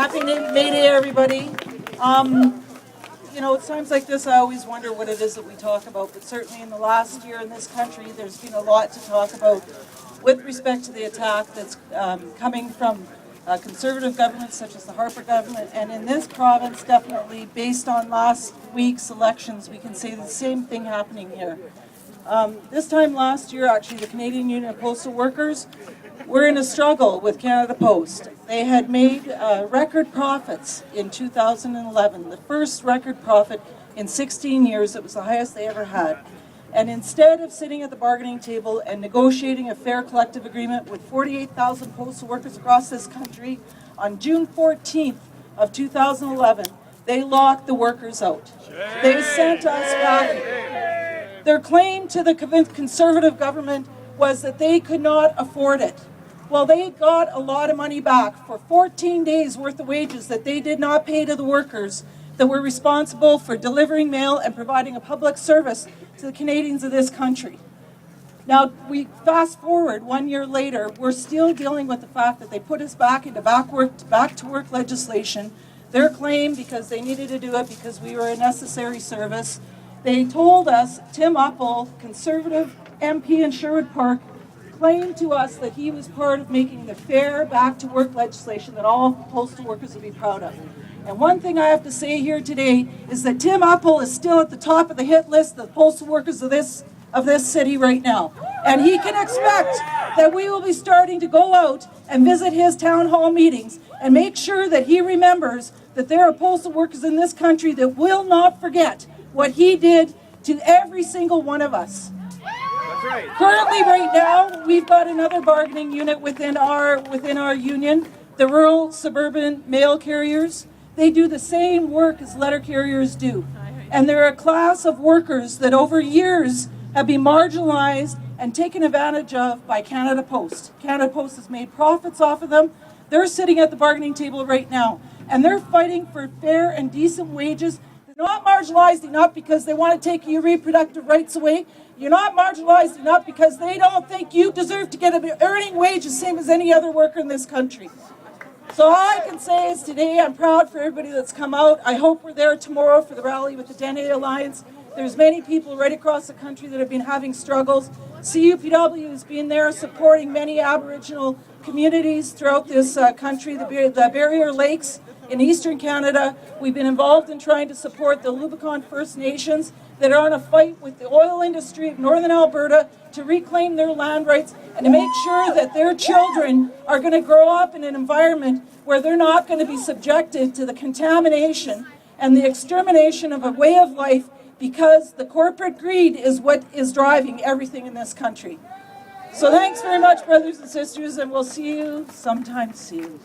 Happy May Day, everybody. You know, at times like this, I always wonder what it is that we talk about, but certainly in the last year in this country, there's been a lot to talk about with respect to the attack that's coming from conservative governments such as the Harper government, and in this province, definitely based on last week's elections, we can say the same thing happening here. This time last year, actually, the Canadian Union of Postal Workers were in a struggle with Canada Post. They had made record profits in 2011, the first record profit in 16 years. It was the highest they ever had. And instead of sitting at the bargaining table and negotiating a fair collective agreement with 48,000 postal workers across this country, on June 14th of 2011, they locked the workers out. They sent us back. Their claim to the conservative government was that they could not afford it. Well, they got a lot of money back for 14 days worth of wages that they did not pay to the workers that were responsible for delivering mail and providing a public service to the Canadians of this country. Now, we fast forward 1 year later, we're still dealing with the fact that they put us back into back to work legislation. Their claim, because they needed to do it because we were a necessary service, they told us, Tim Uppal, Conservative MP in Sherwood Park, claimed to us that he was part of making the fair back-to-work legislation that all postal workers would be proud of. And one thing I have to say here today is that Tim Uppal is still at the top of the hit list of the postal workers of this city right now. And he can expect that we will be starting to go out and visit his town hall meetings and make sure that he remembers that there are postal workers in this country that will not forget what he did to every single one of us. Right. Currently, right now, we've got another bargaining unit within our union, the rural suburban mail carriers. They do the same work as letter carriers do. And they're a class of workers that over years have been marginalized and taken advantage of by Canada Post. Canada Post has made profits off of them. They're sitting at the bargaining table right now, and they're fighting for fair and decent wages. They're not marginalized enough because they want to take your reproductive rights away. You're not marginalized enough because they don't think you deserve to get an earning wage the same as any other worker in this country. So all I can say is today I'm proud for everybody that's come out. I hope we're there tomorrow for the rally with the Dene Alliance. There's many people right across the country that have been having struggles. CUPW has been there supporting many Aboriginal communities throughout this country, the Barrier Lakes in Eastern Canada. We've been involved in trying to support the Lubicon First Nations that are on a fight with the oil industry of Northern Alberta to reclaim their land rights and to make sure that their children are going to grow up in an environment where they're not going to be subjected to the contamination and the extermination of a way of life, because the corporate greed is what is driving everything in this country. So thanks very much, brothers and sisters, and we'll see you sometime soon.